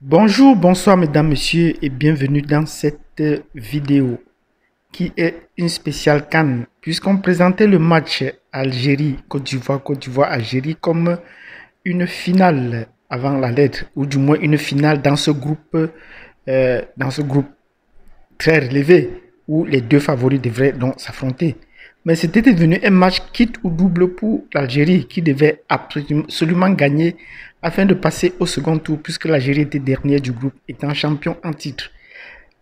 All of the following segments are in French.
Bonjour, bonsoir mesdames, messieurs et bienvenue dans cette vidéo qui est une spéciale CAN puisqu'on présentait le match Algérie-Côte d'Ivoire, Côte d'Ivoire-Algérie comme une finale avant la lettre ou du moins une finale dans ce groupe très relevé où les deux favoris devraient donc s'affronter. Mais c'était devenu un match quitte ou double pour l'Algérie qui devait absolument gagner afin de passer au second tour puisque l'Algérie était dernière du groupe étant champion en titre.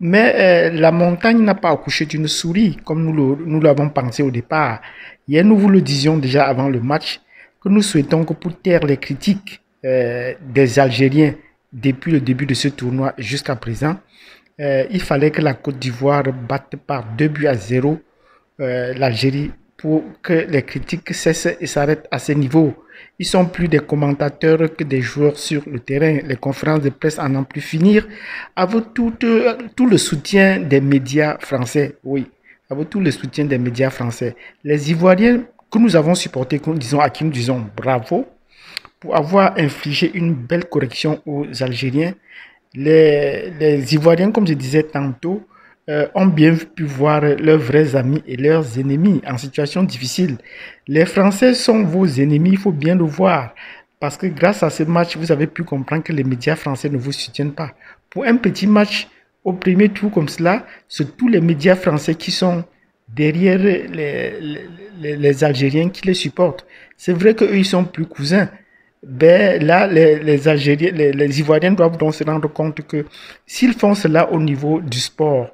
Mais la montagne n'a pas accouché d'une souris comme nous l'avons pensé au départ. Hier, nous vous le disions déjà avant le match que nous souhaitons que pour taire les critiques des Algériens depuis le début de ce tournoi jusqu'à présent, il fallait que la Côte d'Ivoire batte par 2 buts à 0 l'Algérie pour que les critiques cessent et s'arrêtent à ce niveau. Ils sont plus des commentateurs que des joueurs sur le terrain. Les conférences de presse en n'en plus finir. Avec tout le soutien des médias français, oui, avec tout le soutien des médias français. Les Ivoiriens que nous avons supportés, à qui nous disons bravo pour avoir infligé une belle correction aux Algériens. Les Ivoiriens, comme je disais tantôt, ont bien pu voir leurs vrais amis et leurs ennemis en situation difficile. Les Français sont vos ennemis, il faut bien le voir. Parce que grâce à ce match, vous avez pu comprendre que les médias français ne vous soutiennent pas. Pour un petit match au premier tour comme cela, c'est tous les médias français qui sont derrière les Algériens qui les supportent. C'est vrai qu'eux, ils sont plus cousins. Ben, là, les Algériens, les Ivoiriens doivent donc se rendre compte que s'ils font cela au niveau du sport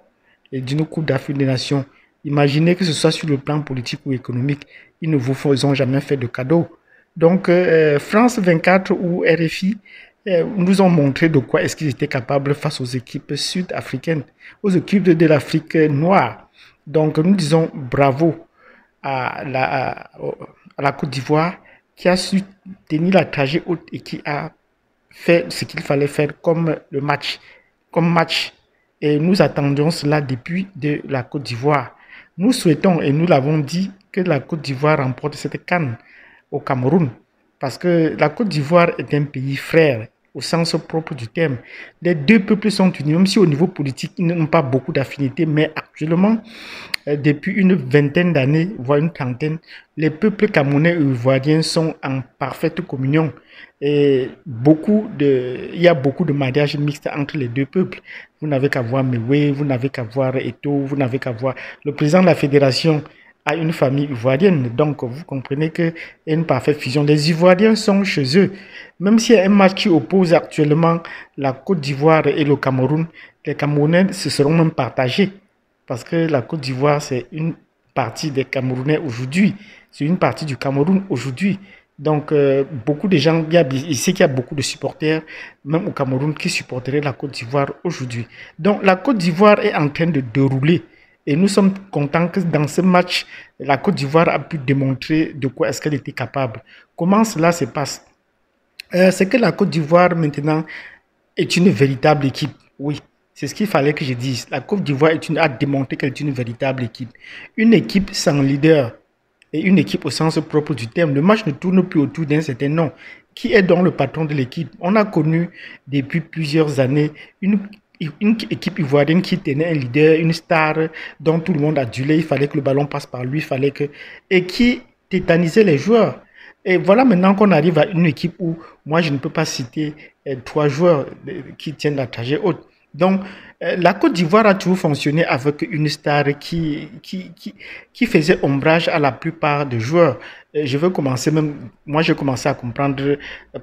et d'une Coupe d'Afrique des Nations, imaginez que ce soit sur le plan politique ou économique, ils ne vous ont jamais fait de cadeau. Donc, France 24 ou RFI nous ont montré de quoi est-ce qu'ils étaient capables face aux équipes sud-africaines, aux équipes de l'Afrique noire. Donc, nous disons bravo à la Côte d'Ivoire qui a su tenir la trajet haute et qui a fait ce qu'il fallait faire comme match. Et nous attendions cela depuis de la Côte d'Ivoire. Nous souhaitons, et nous l'avons dit, que la Côte d'Ivoire remporte cette CAN au Cameroun. Parce que la Côte d'Ivoire est un pays frère, au sens propre du terme. Les deux peuples sont unis, même si au niveau politique, ils n'ont pas beaucoup d'affinités, mais actuellement, depuis une vingtaine d'années, voire une trentaine, les peuples camerounais et ivoiriens sont en parfaite communion. Et il y a beaucoup de mariages mixtes entre les deux peuples. Vous n'avez qu'à voir Mewe, vous n'avez qu'à voir Eto, vous n'avez qu'à voir le président de la fédération a une famille ivoirienne. Donc, vous comprenez qu'il y a une parfaite fusion. Les Ivoiriens sont chez eux. Même s'il y a un match qui oppose actuellement la Côte d'Ivoire et le Cameroun, les Camerounais se seront même partagés. Parce que la Côte d'Ivoire, c'est une partie des Camerounais aujourd'hui. C'est une partie du Cameroun aujourd'hui. Donc, beaucoup de gens, il sait qu'il y a beaucoup de supporters, même au Cameroun, qui supporteraient la Côte d'Ivoire aujourd'hui. Donc, la Côte d'Ivoire est en train de dérouler. Et nous sommes contents que dans ce match, la Côte d'Ivoire a pu démontrer de quoi est-ce qu'elle était capable. Comment cela se passe? C'est que la Côte d'Ivoire, maintenant, est une véritable équipe. Oui, c'est ce qu'il fallait que je dise. La Côte d'Ivoire a démontré qu'elle est une véritable équipe. Une équipe sans leader et une équipe au sens propre du terme. Le match ne tourne plus autour d'un certain nom. Qui est donc le patron de l'équipe? On a connu depuis plusieurs années une équipe ivoirienne qui tenait un leader, une star dont tout le monde adulait. Il fallait que le ballon passe par lui, et qui tétanisait les joueurs. Et voilà maintenant qu'on arrive à une équipe où moi je ne peux pas citer 3 joueurs qui tiennent la trajet haute. Donc la Côte d'Ivoire a toujours fonctionné avec une star qui faisait ombrage à la plupart des joueurs. Je veux commencer même, moi j'ai commencé à comprendre,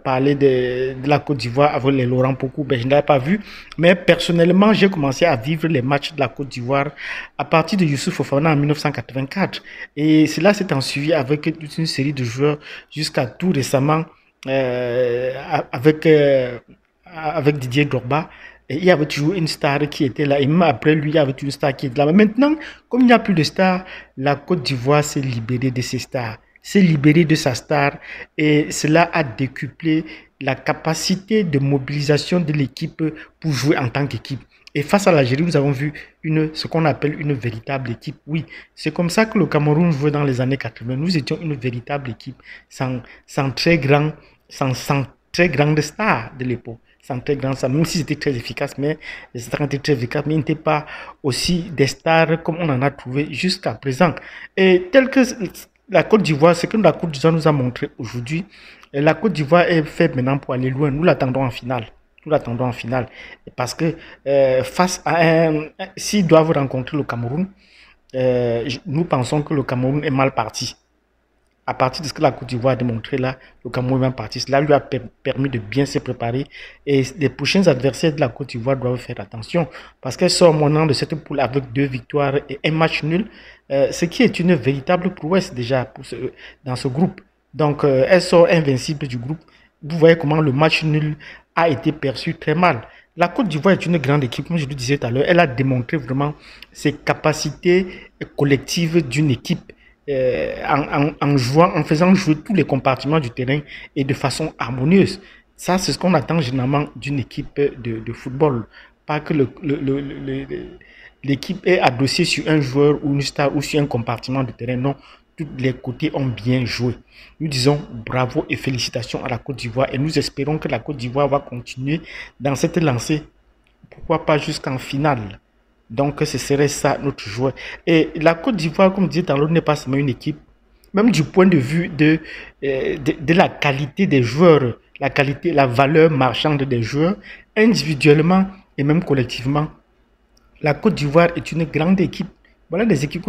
parler de la Côte d'Ivoire avec les Laurent Pokou, ben, je ne l'avais pas vu, mais personnellement j'ai commencé à vivre les matchs de la Côte d'Ivoire à partir de Youssouf Fofana en 1984. Et cela s'est en suivi avec toute une série de joueurs jusqu'à tout récemment euh, avec, euh, avec Didier Drogba. Et il y avait toujours une star qui était là. Et même après lui, il y avait une star qui était là. Mais maintenant, comme il n'y a plus de stars, la Côte d'Ivoire s'est libérée de ses stars, s'est libérée de sa star. Et cela a décuplé la capacité de mobilisation de l'équipe pour jouer en tant qu'équipe. Et face à l'Algérie, nous avons vu ce qu'on appelle une véritable équipe. Oui, c'est comme ça que le Cameroun jouait dans les années 80. Nous étions une véritable équipe, sans très grand, sans très grandes stars de l'époque. Sans très grandes stars, même si c'était très efficace, mais les stars étaient très efficaces, mais ils n'étaient pas aussi des stars comme on en a trouvé jusqu'à présent. Et tel que la Côte d'Ivoire, ce que la Côte d'Ivoire nous a montré aujourd'hui, la Côte d'Ivoire est faite maintenant pour aller loin. Nous l'attendons en finale. Nous l'attendons en finale. Parce que face à s'ils doivent rencontrer le Cameroun, nous pensons que le Cameroun est mal parti. À partir de ce que la Côte d'Ivoire a démontré là, le Cameroun est mal parti. Cela lui a permis de bien se préparer. Et les prochains adversaires de la Côte d'Ivoire doivent faire attention. Parce qu'elle sort maintenant de cette poule avec 2 victoires et un match nul. Ce qui est une véritable prouesse déjà dans ce groupe. Donc, elle sort invincible du groupe. Vous voyez comment le match nul a été perçu très mal. La Côte d'Ivoire est une grande équipe, comme je le disais tout à l'heure. Elle a démontré vraiment ses capacités collectives d'une équipe en faisant jouer tous les compartiments du terrain et de façon harmonieuse. Ça, c'est ce qu'on attend généralement d'une équipe de football. Pas que l'équipe est adossée sur un joueur ou une star ou sur un compartiment de terrain. Non, tous les côtés ont bien joué. Nous disons bravo et félicitations à la Côte d'Ivoire et nous espérons que la Côte d'Ivoire va continuer dans cette lancée, pourquoi pas jusqu'en finale. Donc ce serait ça notre joueur. Et la Côte d'Ivoire, comme je disais tout à l'heure, n'est pas seulement une équipe, même du point de vue de la qualité des joueurs, la qualité, la valeur marchande des joueurs, individuellement et même collectivement. La Côte d'Ivoire est une grande équipe. Voilà des équipes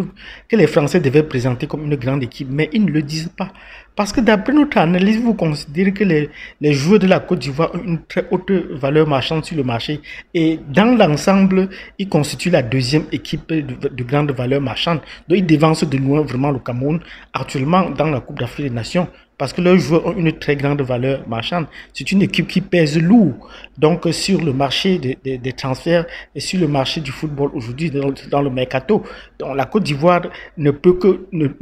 que les Français devaient présenter comme une grande équipe, mais ils ne le disent pas. Parce que d'après notre analyse, vous considérez que les joueurs de la Côte d'Ivoire ont une très haute valeur marchande sur le marché. Et dans l'ensemble, ils constituent la deuxième équipe de grande valeur marchande. Donc ils devancent de loin vraiment le Cameroun actuellement dans la Coupe d'Afrique des Nations. Parce que leurs joueurs ont une très grande valeur marchande. C'est une équipe qui pèse lourd. Donc, sur le marché des transferts et sur le marché du football aujourd'hui, dans le mercato, donc, la Côte d'Ivoire ne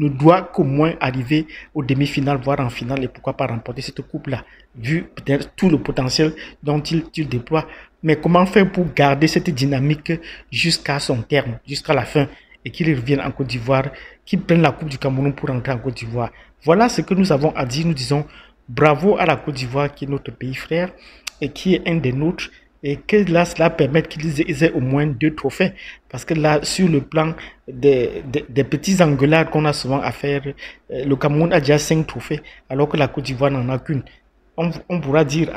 doit qu'au moins arriver aux demi-finales, voire en finale, et pourquoi pas remporter cette coupe-là, vu peut-être tout le potentiel dont il déploie. Mais comment faire pour garder cette dynamique jusqu'à son terme, jusqu'à la fin, et qu'ils reviennent en Côte d'Ivoire, qu'ils prennent la Coupe du Cameroun pour entrer en Côte d'Ivoire. Voilà ce que nous avons à dire. Nous disons bravo à la Côte d'Ivoire qui est notre pays frère et qui est un des nôtres et que là, cela permette qu'ils aient au moins 2 trophées. Parce que là, sur le plan des petits engueulades qu'on a souvent à faire, le Cameroun a déjà 5 trophées alors que la Côte d'Ivoire n'en a qu'une. On pourra dire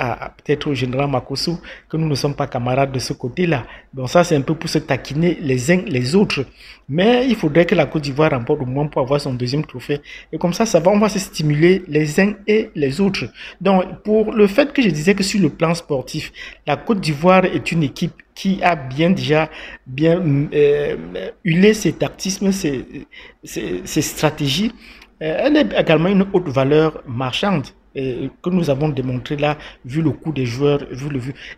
peut-être au général Makosso que nous ne sommes pas camarades de ce côté-là. Donc ça, c'est un peu pour se taquiner les uns les autres. Mais il faudrait que la Côte d'Ivoire remporte au moins pour avoir son 2e trophée. Et comme ça, on va se stimuler les uns et les autres. Donc, pour le fait que je disais que sur le plan sportif, la Côte d'Ivoire est une équipe qui a déjà hulé ses tactismes, ses stratégies. Elle est également une haute valeur marchande. Que nous avons démontré là, vu le coût des joueurs,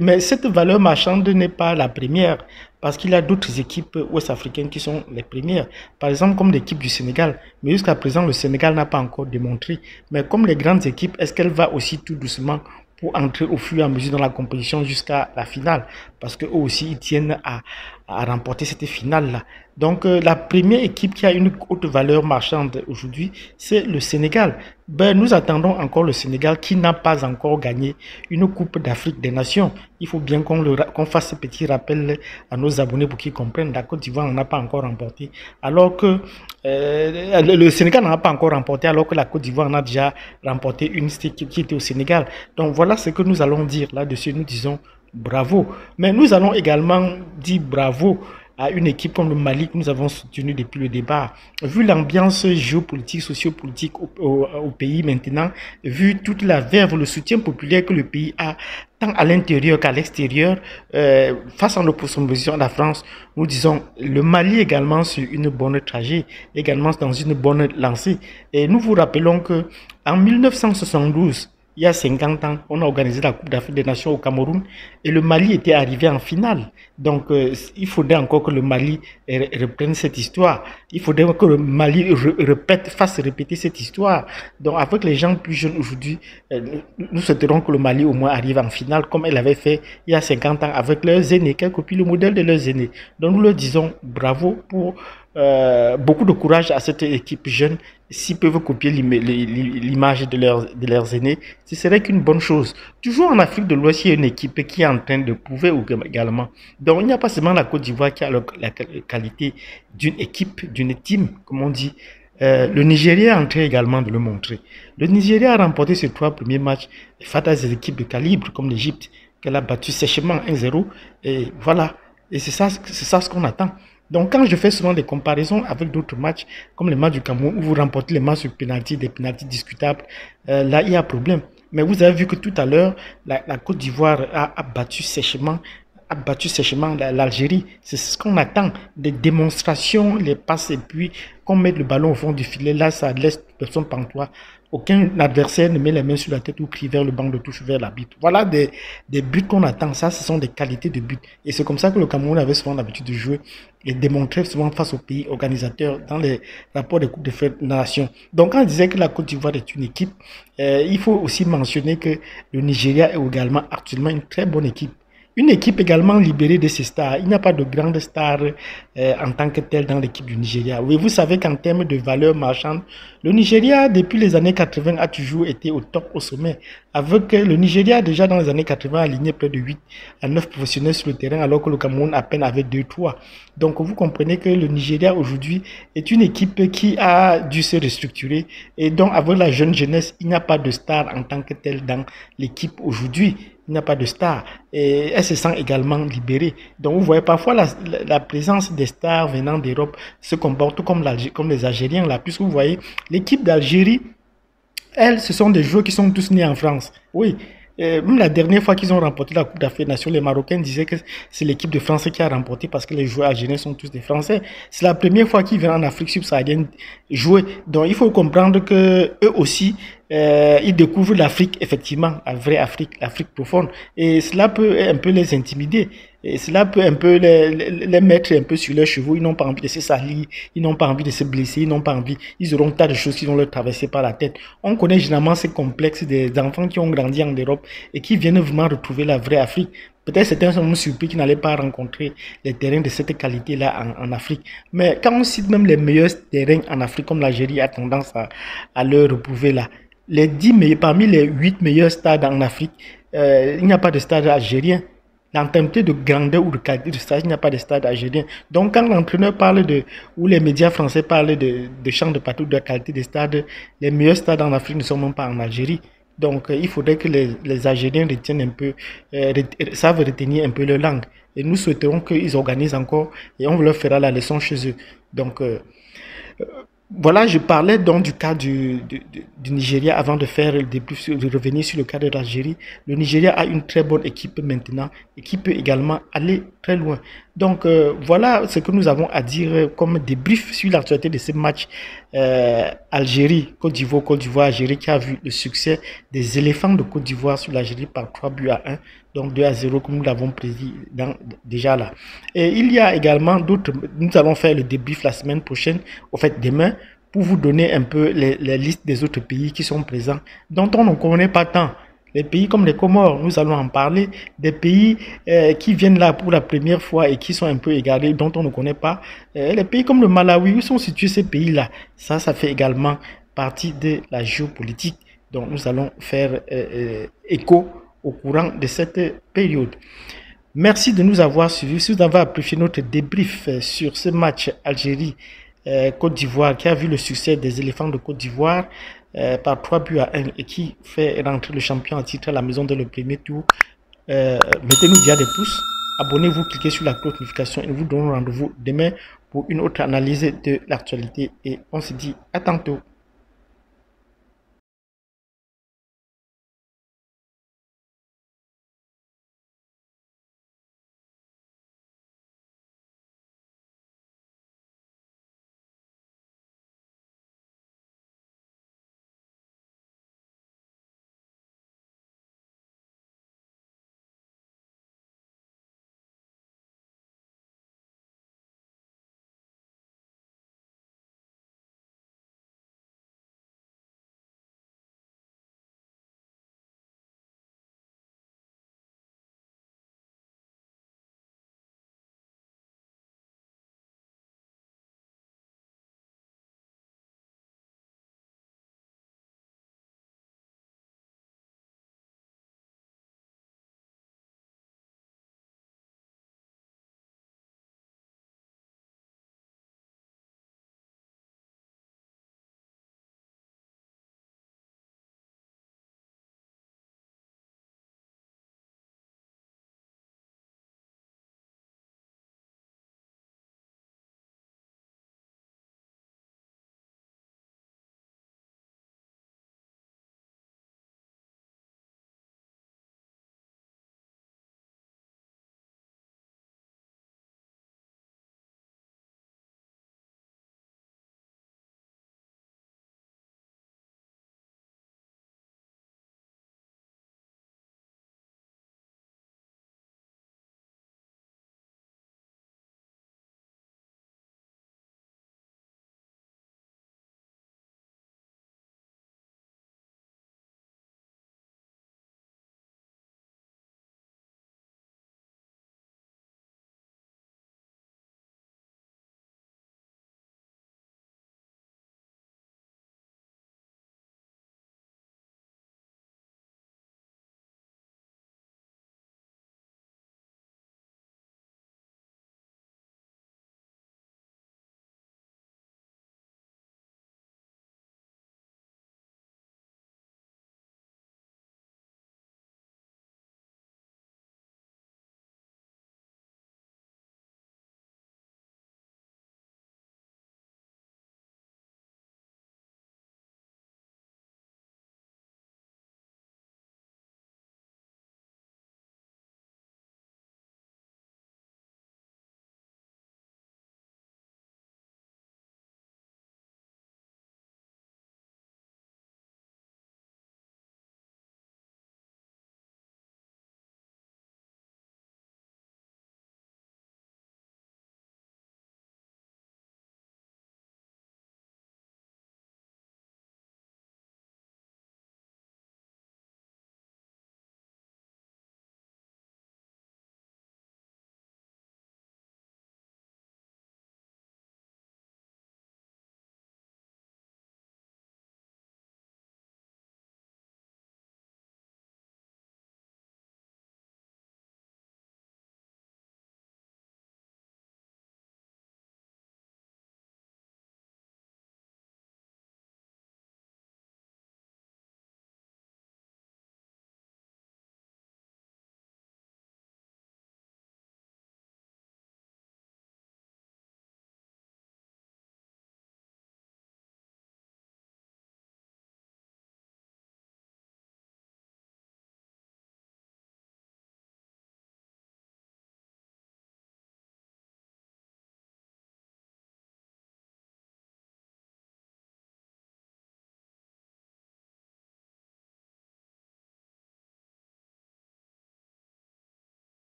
Mais cette valeur marchande n'est pas la première, parce qu'il y a d'autres équipes ouest-africaines qui sont les premières. Par exemple, comme l'équipe du Sénégal. Mais jusqu'à présent, le Sénégal n'a pas encore démontré. Mais comme les grandes équipes, est-ce qu'elle va aussi tout doucement pour entrer au fur et à mesure dans la compétition jusqu'à la finale? Parce qu'eux aussi, ils tiennent à remporter cette finale-là. Donc, la première équipe qui a une haute valeur marchande aujourd'hui, c'est le Sénégal. Nous attendons encore le Sénégal qui n'a pas encore gagné une Coupe d'Afrique des Nations. Il faut bien qu'on fasse ce petit rappel à nos abonnés pour qu'ils comprennent. La Côte d'Ivoire n'en a pas encore remporté, alors que le Sénégal n'en a pas encore remporté, alors que la Côte d'Ivoire en a déjà remporté une équipe qui était au Sénégal. Donc, voilà ce que nous allons dire là-dessus. Nous disons bravo. Mais nous allons également dire bravo à une équipe comme le Mali que nous avons soutenu depuis le départ. Vu l'ambiance géopolitique, sociopolitique au pays maintenant, vu toute la verve, le soutien populaire que le pays a, tant à l'intérieur qu'à l'extérieur, face à l'opposition à la France, nous disons le Mali également sur une bonne trajet, également dans une bonne lancée. Et nous vous rappelons que en 1972, il y a 50 ans, on a organisé la Coupe d'Afrique des Nations au Cameroun et le Mali était arrivé en finale. Donc, il faudrait encore que le Mali reprenne cette histoire. Il faudrait que le Mali fasse répéter cette histoire. Donc, avec les gens plus jeunes aujourd'hui, nous souhaiterons que le Mali au moins arrive en finale comme elle avait fait il y a 50 ans avec leurs aînés, quel copie le modèle de leurs aînés. Donc, nous leur disons bravo pour beaucoup de courage à cette équipe jeune. S'ils peuvent copier l'image de leurs aînés, ce serait qu'une bonne chose. Toujours en Afrique de l'Ouest, il y a une équipe qui est en train de prouver également. Donc, il n'y a pas seulement la Côte d'Ivoire qui a la qualité d'une équipe, d'une team, comme on dit. Le Nigeria est en train également de le montrer. Le Nigeria a remporté ses 3 premiers matchs face à des équipes de calibre comme l'Égypte, qu'elle a battu sèchement 1-0. Et voilà. Et c'est ça ce qu'on attend. Donc, quand je fais souvent des comparaisons avec d'autres matchs, comme le match du Cameroun, où vous remportez les matchs sur penalty, des penaltys discutables, là, il y a problème. Mais vous avez vu que tout à l'heure, la Côte d'Ivoire a battu sèchement l'Algérie. C'est ce qu'on attend, des démonstrations, les passes, et puis qu'on mette le ballon au fond du filet. Là, ça laisse personne pantois. Aucun adversaire ne met les mains sur la tête ou crie vers le banc de touche, vers l'arbitre. Voilà des buts qu'on attend. Ça, ce sont des qualités de but. Et c'est comme ça que le Cameroun avait souvent l'habitude de jouer et démontrer souvent face aux pays organisateurs dans les rapports des Coupes de Nations. Donc, quand on disait que la Côte d'Ivoire est une équipe, il faut aussi mentionner que le Nigeria est également actuellement une très bonne équipe. Une équipe également libérée de ses stars. Il n'y a pas de grandes stars en tant que telles dans l'équipe du Nigeria. Oui, vous savez qu'en termes de valeur marchande, le Nigeria, depuis les années 80, a toujours été au top, au sommet. Avec le Nigeria, déjà dans les années 80, aligné près de 8 à 9 professionnels sur le terrain, alors que le Cameroun à peine avait 2-3. Donc vous comprenez que le Nigeria aujourd'hui est une équipe qui a dû se restructurer. Et donc avec la jeune jeunesse, il n'y a pas de star en tant que telle dans l'équipe aujourd'hui. Il n'y a pas de star. Et elle se sent également libérée. Donc, vous voyez parfois la présence des stars venant d'Europe se comporte comme les Algériens là, puisque vous voyez, l'équipe d'Algérie, elles, ce sont des joueurs qui sont tous nés en France. Oui. Même la dernière fois qu'ils ont remporté la Coupe d'Afrique des Nations, les Marocains disaient que c'est l'équipe de France qui a remporté parce que les joueurs algériens sont tous des Français. C'est la première fois qu'ils viennent en Afrique subsaharienne jouer. Donc il faut comprendre que eux aussi, ils découvrent l'Afrique, effectivement, la vraie Afrique, l'Afrique profonde. Et cela peut un peu les intimider. Et cela peut un peu les mettre un peu sur leurs chevaux. Ils n'ont pas envie de se salir, ils n'ont pas envie de se blesser, ils n'ont pas envie. Ils auront tas de choses qui vont leur traverser par la tête. On connaît généralement ces complexes des enfants qui ont grandi en Europe et qui viennent vraiment retrouver la vraie Afrique. Peut-être certains sont surpris qu'ils n'allaient pas rencontrer les terrains de cette qualité-là en Afrique. Mais quand on cite même les meilleurs terrains en Afrique, comme l'Algérie a tendance à leur reprouver là, parmi les 8 meilleurs stades en Afrique, il n'y a pas de stade algérien. En termes de grandeur ou de qualité de stade, il n'y a pas de stade algérien. Donc, quand l'entraîneur parle ou les médias français parlent de champs de partout, de la qualité des stades, les meilleurs stades en Afrique ne sont même pas en Algérie. Donc, il faudrait que les Algériens retiennent un peu, savent retenir un peu leur langue. Et nous souhaiterons qu'ils organisent encore et on leur fera la leçon chez eux. Donc, voilà, je parlais donc du cas du Nigeria avant de faire le débrief, de revenir sur le cas de l'Algérie. Le Nigeria a une très bonne équipe maintenant et qui peut également aller très loin. Donc voilà ce que nous avons à dire comme débrief sur l'actualité de ce match Algérie, Côte d'Ivoire, Algérie qui a vu le succès des éléphants de Côte d'Ivoire sur l'Algérie par 3-1, donc 2-0 comme nous l'avons prédit déjà là. Et il y a également d'autres, nous allons faire le débrief la semaine prochaine, au fait demain, pour vous donner un peu les listes des autres pays qui sont présents, dont on ne connaît pas tant. Les pays comme les Comores, nous allons en parler, des pays qui viennent là pour la première fois et qui sont un peu égarés, dont on ne connaît pas. Les pays comme le Malawi, où sont situés ces pays-là? Ça fait également partie de la géopolitique. Donc nous allons faire écho au courant de cette période. Merci de nous avoir suivis. Si vous avez apprécié notre débrief sur ce match Algérie-Côte d'Ivoire qui a vu le succès des éléphants de Côte d'Ivoire, par 3-1 et qui fait rentrer le champion en titre à la maison dès le premier tour. Mettez-nous déjà des pouces, abonnez-vous, cliquez sur la cloche de notification et nous vous donnons rendez-vous demain pour une autre analyse de l'actualité et on se dit à tantôt.